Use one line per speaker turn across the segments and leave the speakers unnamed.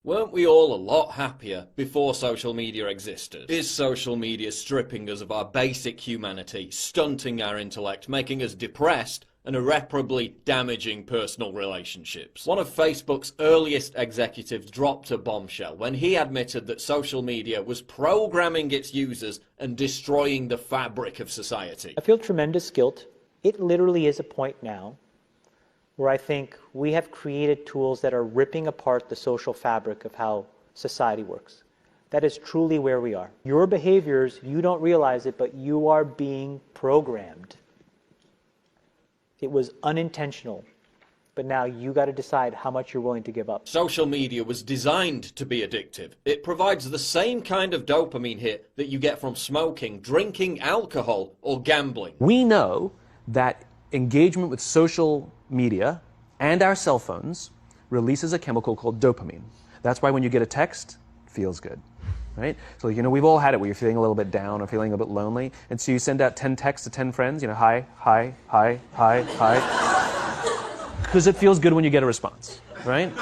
Weren't we all a lot happier before social media existed? Is social media stripping us of our basic humanity, stunting our intellect, making us depressed, and irreparably damaging personal relationships? One of Facebook's earliest executives dropped a bombshell when he admitted that social media was programming its users and destroying the fabric of society.
I feel tremendous guilt. It literally is a point now where I think we have created tools that are ripping apart the social fabric of how society works. That is truly where we are. Your behaviors, you don't realize it, but you are being programmed. It was unintentional, but now you got to decide how much you're willing to give up.
Social media was designed to be addictive. It provides the same kind of dopamine hit that you get from smoking, drinking alcohol, or gambling.
We know that engagement with social media and our cell phones releases a chemical called dopamine. That's why when you get a text, it feels good, right? So, we've all had it where you're feeling a little bit down or feeling a bit lonely, and so you send out 10 texts to 10 friends, hi, hi, hi, hi, hi, because it feels good when you get a response, right?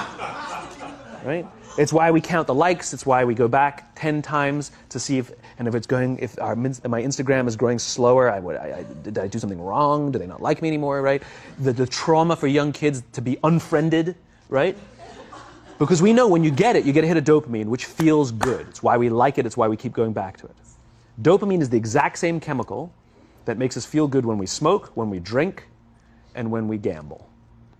Right? It's why we count the likes. It's why we go back 10 times to see if my Instagram is growing slower. Did I do something wrong? Do they not like me anymore? Right? The trauma for young kids to be unfriended, right? Because we know when you get a hit of dopamine, which feels good. It's why we like it. It's why we keep going back to it. Dopamine is the exact same chemical that makes us feel good when we smoke, when we drink, and when we gamble.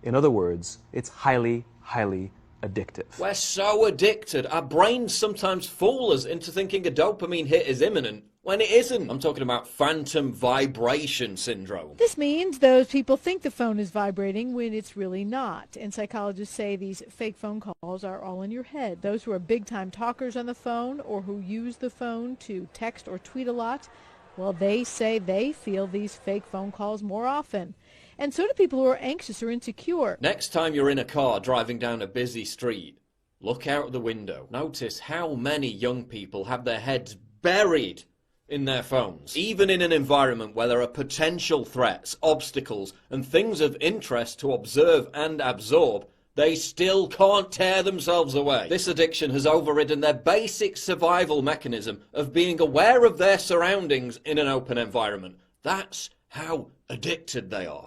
In other words, it's highly, highly addictive.
We're so addicted, our brains sometimes fool us into thinking a dopamine hit is imminent when it isn't. I'm talking about phantom vibration syndrome.
This means those people think the phone is vibrating when it's really not. And psychologists say these fake phone calls are all in your head. Those who are big-time talkers on the phone or who use the phone to text or tweet a lot, well, they say they feel these fake phone calls more often. And so do people who are anxious or insecure.
Next time you're in a car driving down a busy street, look out the window. Notice how many young people have their heads buried in their phones. Even in an environment where there are potential threats, obstacles, and things of interest to observe and absorb, they still can't tear themselves away. This addiction has overridden their basic survival mechanism of being aware of their surroundings in an open environment. That's how addicted they are.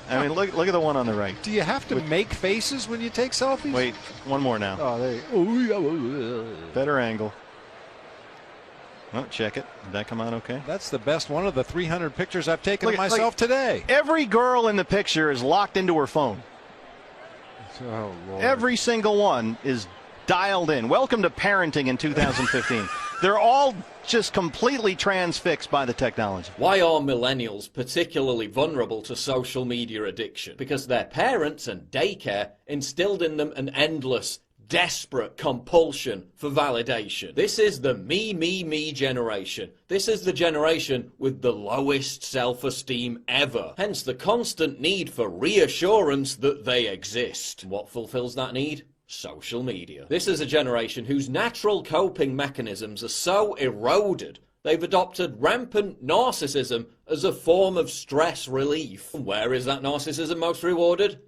I mean, look at the one on the right.
Do you have to make faces when you take selfies?
Wait, one more now.
Oh, there you go.
Better angle. Oh, check it. Did that come out okay?
That's the best one of the 300 pictures I've taken of myself today.
Every girl in the picture is locked into her phone.
Oh, Lord.
Every single one is dialed in. Welcome to parenting in 2015. They're all just completely transfixed by the technology.
Why are millennials particularly vulnerable to social media addiction? Because their parents and daycare instilled in them an endless, desperate compulsion for validation. This is the me generation. This is the generation with the lowest self-esteem ever. Hence the constant need for reassurance that they exist. What fulfills that need? Social media. This is a generation whose natural coping mechanisms are so eroded, they've adopted rampant narcissism as a form of stress relief. Where is that narcissism most rewarded?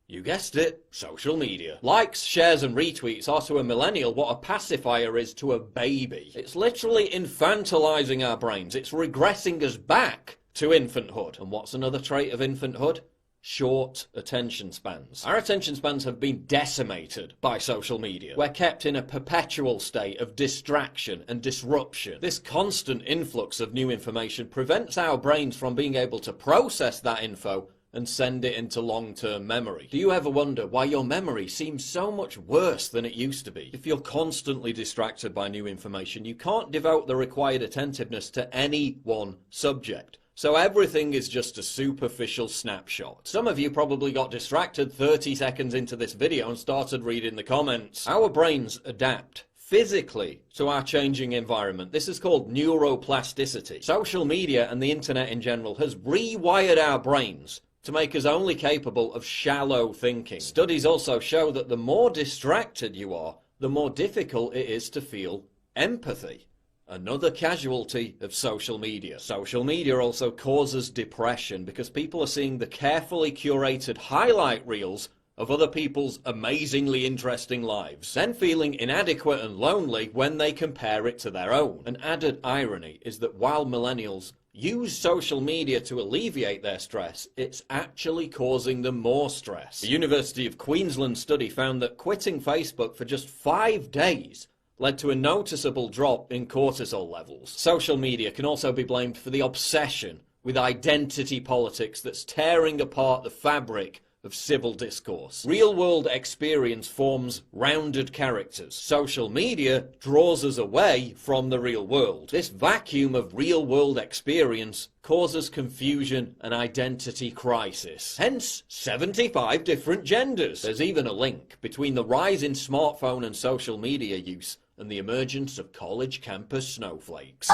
You guessed it, social media. Likes, shares and retweets are to a millennial what a pacifier is to a baby. It's literally infantilizing our brains. It's regressing us back to infanthood. And what's another trait of infanthood? Short attention spans. Our attention spans have been decimated by social media. We're kept in a perpetual state of distraction and disruption. This constant influx of new information prevents our brains from being able to process that info and send it into long-term memory. Do you ever wonder why your memory seems so much worse than it used to be? If you're constantly distracted by new information, you can't devote the required attentiveness to any one subject. So everything is just a superficial snapshot. Some of you probably got distracted 30 seconds into this video and started reading the comments. Our brains adapt physically to our changing environment. This is called neuroplasticity. Social media and the internet in general has rewired our brains to make us only capable of shallow thinking. Studies also show that the more distracted you are, the more difficult it is to feel empathy. Another casualty of social media. Social media also causes depression because people are seeing the carefully curated highlight reels of other people's amazingly interesting lives, then feeling inadequate and lonely when they compare it to their own. An added irony is that while millennials use social media to alleviate their stress, it's actually causing them more stress. The University of Queensland study found that quitting Facebook for just 5 days led to a noticeable drop in cortisol levels. Social media can also be blamed for the obsession with identity politics that's tearing apart the fabric of civil discourse. Real-world experience forms rounded characters. Social media draws us away from the real world. This vacuum of real-world experience causes confusion and identity crisis. Hence, 75 different genders. There's even a link between the rise in smartphone and social media use and the emergence of college campus snowflakes.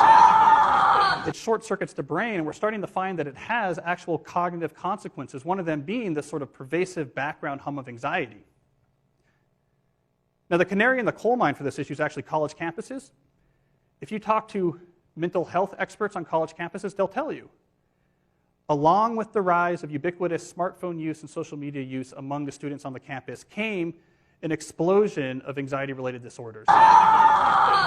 It short-circuits the brain, and we're starting to find that it has actual cognitive consequences, one of them being this sort of pervasive background hum of anxiety. Now, the canary in the coal mine for this issue is actually college campuses. If you talk to mental health experts on college campuses, they'll tell you, along with the rise of ubiquitous smartphone use and social media use among the students on the campus came an explosion of anxiety-related disorders.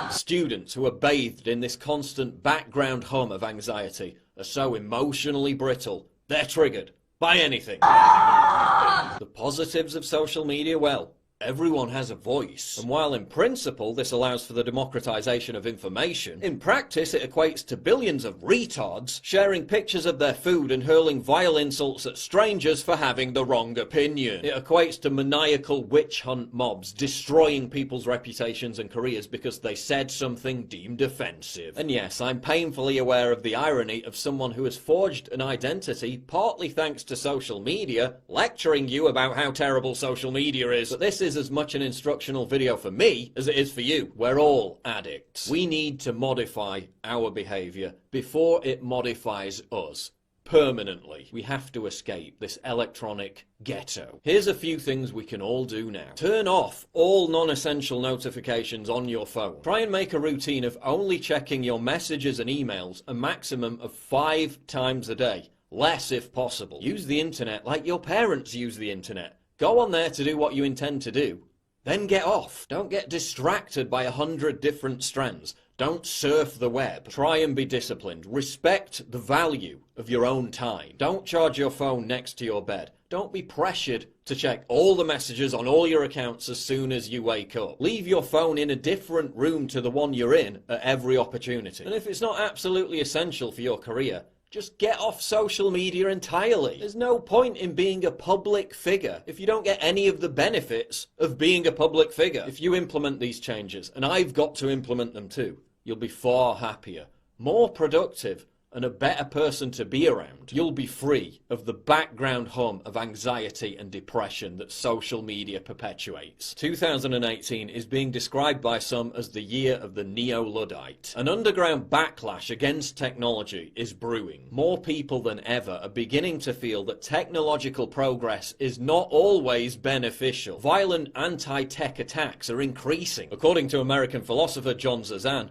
Students who are bathed in this constant background hum of anxiety are so emotionally brittle, they're triggered by anything. The positives of social media, well, everyone has a voice. And while in principle this allows for the democratization of information, in practice it equates to billions of retards sharing pictures of their food and hurling vile insults at strangers for having the wrong opinion. It equates to maniacal witch hunt mobs destroying people's reputations and careers because they said something deemed offensive. And yes, I'm painfully aware of the irony of someone who has forged an identity partly thanks to social media lecturing you about how terrible social media is. But this is as much an instructional video for me as it is for you. We're all addicts. We need to modify our behavior before it modifies us permanently. We have to escape this electronic ghetto. Here's a few things we can all do now. Turn off all non-essential notifications on your phone. Try and make a routine of only checking your messages and emails a maximum of 5 times a day. Less if possible. Use the internet like your parents use the internet. Go on there to do what you intend to do, then get off. Don't get distracted by 100 different strands. Don't surf the web. Try and be disciplined. Respect the value of your own time. Don't charge your phone next to your bed. Don't be pressured to check all the messages on all your accounts as soon as you wake up. Leave your phone in a different room to the one you're in at every opportunity. And if it's not absolutely essential for your career, just get off social media entirely. There's no point in being a public figure if you don't get any of the benefits of being a public figure. If you implement these changes, and I've got to implement them too, you'll be far happier, more productive, and a better person to be around. You'll be free of the background hum of anxiety and depression that social media perpetuates. 2018 is being described by some as the year of the neo-Luddite. An underground backlash against technology is brewing. More people than ever are beginning to feel that technological progress is not always beneficial. Violent anti-tech attacks are increasing. According to American philosopher John Zazan,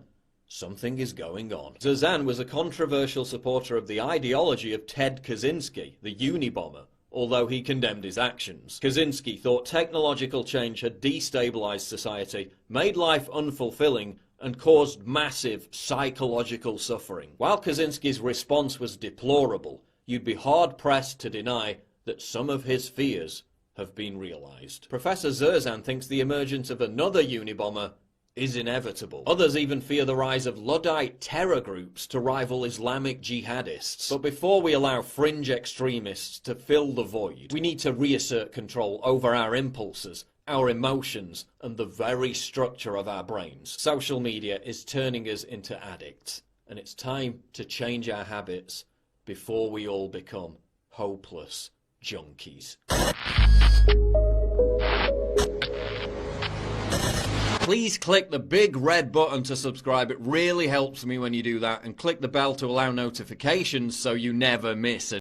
something is going on. Zazan was a controversial supporter of the ideology of Ted Kaczynski, the Unabomber, although he condemned his actions. Kaczynski thought technological change had destabilized society, made life unfulfilling, and caused massive psychological suffering. While Kaczynski's response was deplorable, you'd be hard-pressed to deny that some of his fears have been realized. Professor Zerzan thinks the emergence of another Unabomber is inevitable. Others even fear the rise of Luddite terror groups to rival Islamic jihadists. But before we allow fringe extremists to fill the void, we need to reassert control over our impulses, our emotions, and the very structure of our brains. Social media is turning us into addicts, and it's time to change our habits before we all become hopeless junkies. Please click the big red button to subscribe. It really helps me when you do that. And click the bell to allow notifications so you never miss a